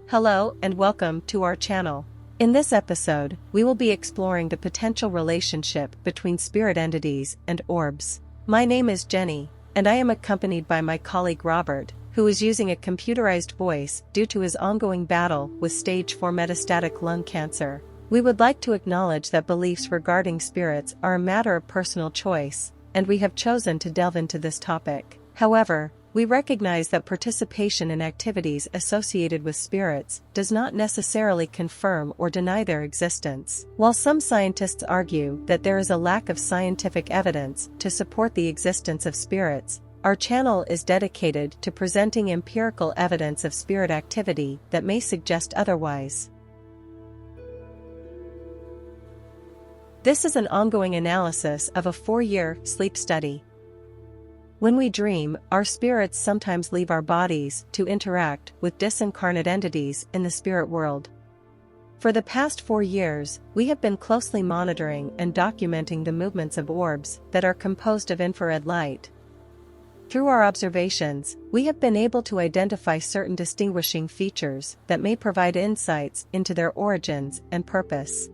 Hello and welcome to our channel. In this episode, we will be exploring the potential relationship between spirit entities and orbs. My name is Jenny, and I am accompanied by my colleague Robert, who is using a computerized voice due to his ongoing battle with stage 4 metastatic lung cancer. We would like to acknowledge that beliefs regarding spirits are a matter of personal choice, and we have chosen to delve into this topic. However, we recognize that participation in activities associated with spirits does not necessarily confirm or deny their existence. While some scientists argue that there is a lack of scientific evidence to support the existence of spirits, our channel is dedicated to presenting empirical evidence of spirit activity that may suggest otherwise. This is an ongoing analysis of a 4-year sleep study. When we dream, our spirits sometimes leave our bodies to interact with disincarnate entities in the spirit world. For the past 4 years, we have been closely monitoring and documenting the movements of orbs that are composed of infrared light. Through our observations, we have been able to identify certain distinguishing features that may provide insights into their origins and purpose.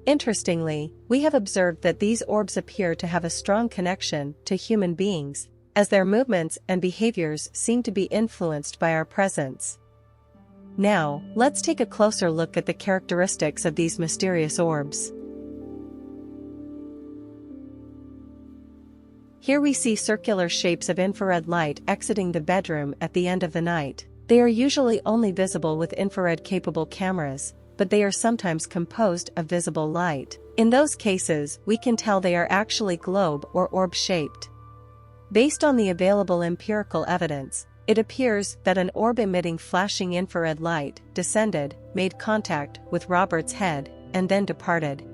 Interestingly, we have observed that these orbs appear to have a strong connection to human beings, as their movements and behaviors seem to be influenced by our presence. Now, let's take a closer look at the characteristics of these mysterious orbs. Here we see circular shapes of infrared light exiting the bedroom at the end of the night. They are usually only visible with infrared-capable cameras, but they are sometimes composed of visible light. In those cases, we can tell they are actually globe or orb-shaped. Based on the available empirical evidence, it appears that an orb emitting flashing infrared light descended, made contact with Robert's head, and then departed.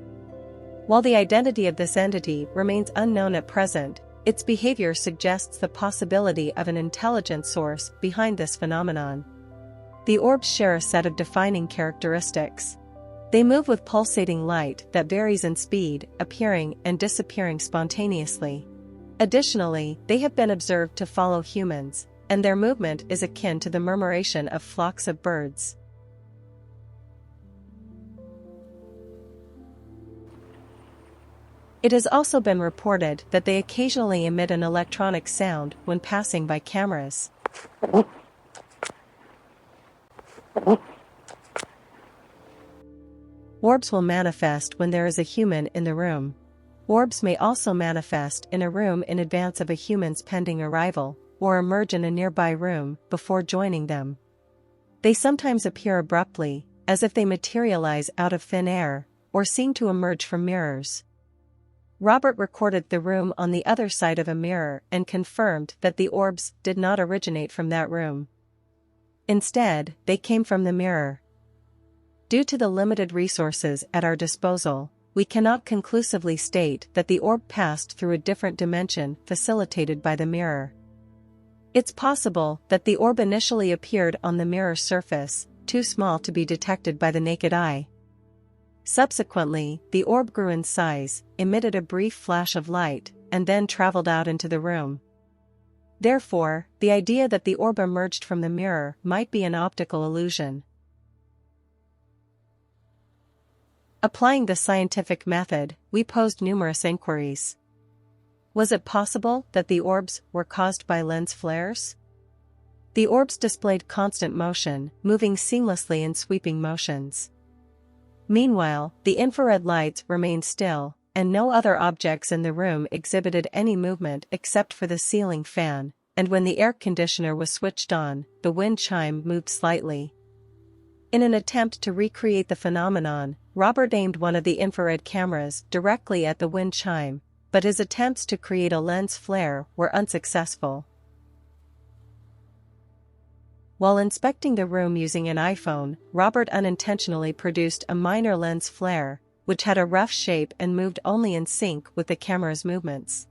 While the identity of this entity remains unknown at present, its behavior suggests the possibility of an intelligent source behind this phenomenon. The orbs share a set of defining characteristics. They move with pulsating light that varies in speed, appearing and disappearing spontaneously. Additionally, they have been observed to follow humans, and their movement is akin to the murmuration of flocks of birds. It has also been reported that they occasionally emit an electronic sound when passing by cameras. Orbs will manifest when there is a human in the room. Orbs may also manifest in a room in advance of a human's pending arrival, or emerge in a nearby room before joining them. They sometimes appear abruptly, as if they materialize out of thin air, or seem to emerge from mirrors. Robert recorded the room on the other side of a mirror and confirmed that the orbs did not originate from that room. Instead, they came from the mirror. Due to the limited resources at our disposal, we cannot conclusively state that the orb passed through a different dimension facilitated by the mirror. It's possible that the orb initially appeared on the mirror surface, too small to be detected by the naked eye. Subsequently, the orb grew in size, emitted a brief flash of light, and then traveled out into the room. Therefore, the idea that the orb emerged from the mirror might be an optical illusion. Applying the scientific method, we posed numerous inquiries. Was it possible that the orbs were caused by lens flares? The orbs displayed constant motion, moving seamlessly in sweeping motions. Meanwhile, the infrared lights remained still, and no other objects in the room exhibited any movement except for the ceiling fan, and when the air conditioner was switched on, the wind chime moved slightly. In an attempt to recreate the phenomenon, Robert aimed one of the infrared cameras directly at the wind chime, but his attempts to create a lens flare were unsuccessful. While inspecting the room using an iPhone, Robert unintentionally produced a minor lens flare, which had a rough shape and moved only in sync with the camera's movements.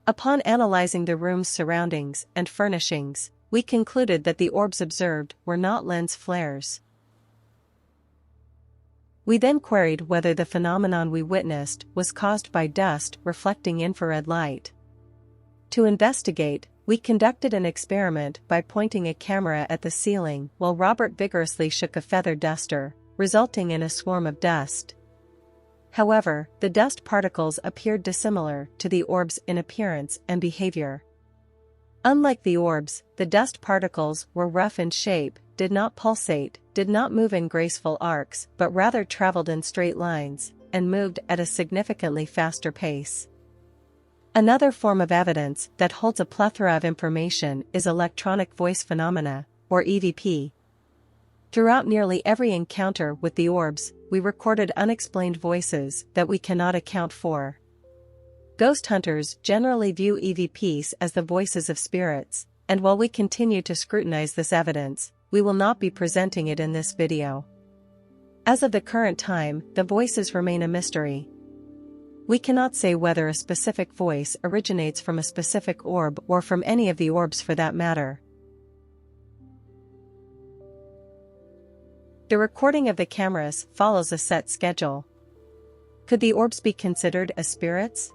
Upon analyzing the room's surroundings and furnishings, we concluded that the orbs observed were not lens flares. We then queried whether the phenomenon we witnessed was caused by dust reflecting infrared light. To investigate, We conducted an experiment by pointing a camera at the ceiling while Robert vigorously shook a feather duster, resulting in a swarm of dust. However, the dust particles appeared dissimilar to the orbs in appearance and behavior. Unlike the orbs, the dust particles were rough in shape, did not pulsate, did not move in graceful arcs, but rather traveled in straight lines, and moved at a significantly faster pace. Another form of evidence that holds a plethora of information is electronic voice phenomena, or EVP. Throughout nearly every encounter with the orbs, we recorded unexplained voices that we cannot account for. Ghost hunters generally view EVPs as the voices of spirits, and while we continue to scrutinize this evidence, we will not be presenting it in this video. As of the current time, the voices remain a mystery. We cannot say whether a specific voice originates from a specific orb or from any of the orbs for that matter. The recording of the cameras follows a set schedule. Could the orbs be considered as spirits?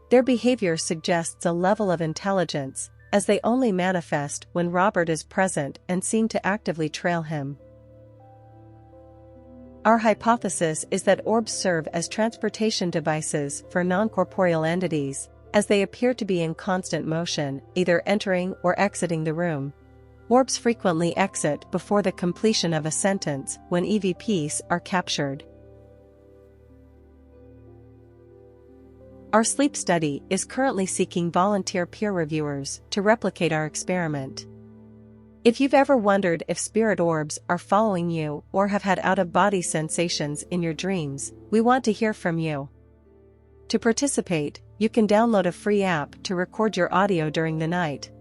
Their behavior suggests a level of intelligence, as they only manifest when Robert is present and seem to actively trail him. Our hypothesis is that orbs serve as transportation devices for non-corporeal entities, as they appear to be in constant motion, either entering or exiting the room. Orbs frequently exit before the completion of a sentence when EVPs are captured. Our sleep study is currently seeking volunteer peer reviewers to replicate our experiment. If you've ever wondered if spirit orbs are following you or have had out-of-body sensations in your dreams, we want to hear from you. To participate, you can download a free app to record your audio during the night.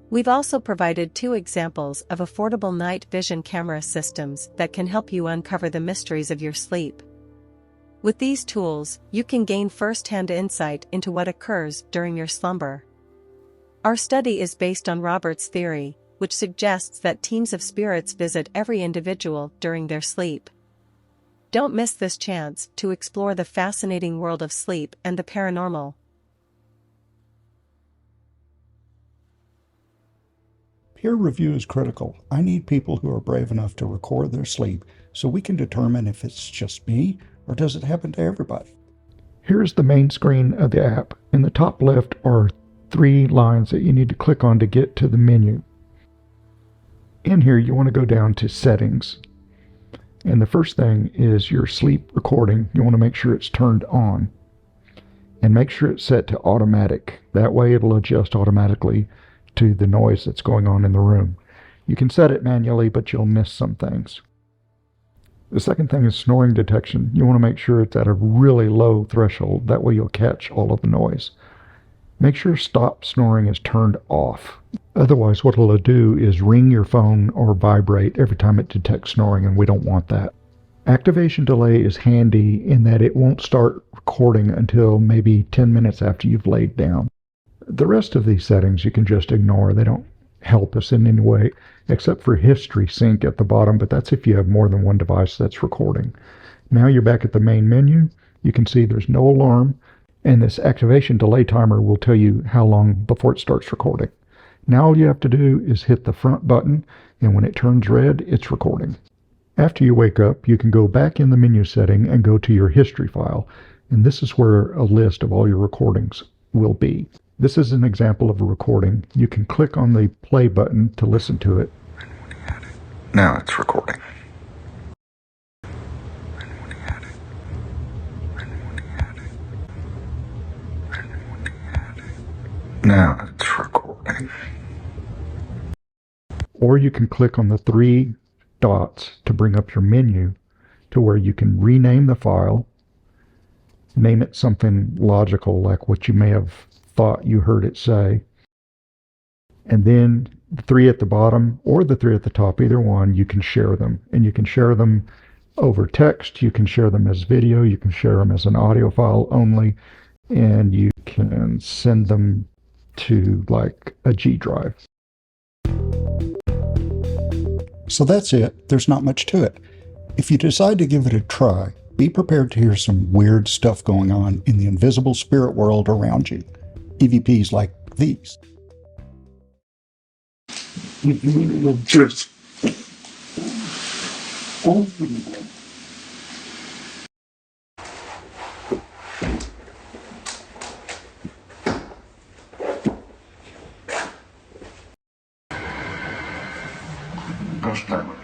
We've also provided 2 examples of affordable night vision camera systems that can help you uncover the mysteries of your sleep. With these tools, you can gain first-hand insight into what occurs during your slumber. Our study is based on Robert's theory, which suggests that teams of spirits visit every individual during their sleep. Don't miss this chance to explore the fascinating world of sleep and the paranormal. Peer review is critical. I need people who are brave enough to record their sleep so we can determine if it's just me or does it happen to everybody. Here's the main screen of the app. In the top left are 3 lines that you need to click on to get to the menu. In here you want to go down to settings, and the first thing is your sleep recording. You want to make sure it's turned on and make sure it's set to automatic. That way it'll adjust automatically to the noise that's going on in the room. You can set it manually, but you'll miss some things. The second thing is snoring detection. You want to make sure it's at a really low threshold. That way you'll catch all of the noise. Make sure stop snoring is turned off. Otherwise, what it'll do is ring your phone or vibrate every time it detects snoring, and we don't want that. Activation delay is handy in that it won't start recording until maybe 10 minutes after you've laid down. The rest of these settings you can just ignore. They don't help us in any way, except for history sync at the bottom, but that's if you have more than one device that's recording. Now you're back at the main menu. You can see there's no alarm, and this activation delay timer will tell you how long before it starts recording. Now all you have to do is hit the front button, and when it turns red, it's recording. After you wake up, you can go back in the menu setting and go to your history file, and this is where a list of all your recordings will be. This is an example of a recording. You can click on the play button to listen to it. Now it's recording. Now it's recording. Or you can click on the 3 dots to bring up your menu to where you can rename the file, name it something logical like what you may have thought you heard it say, and then the 3 at the bottom or the 3 at the top, either one, you can share them. And you can share them over text, you can share them as video, you can share them as an audio file only, and you can send them to like a G drive. So that's it. There's not much to it. If you decide to give it a try, be prepared to hear some weird stuff going on in the invisible spirit world around you. EVPs like these. Just. Gosh damn it.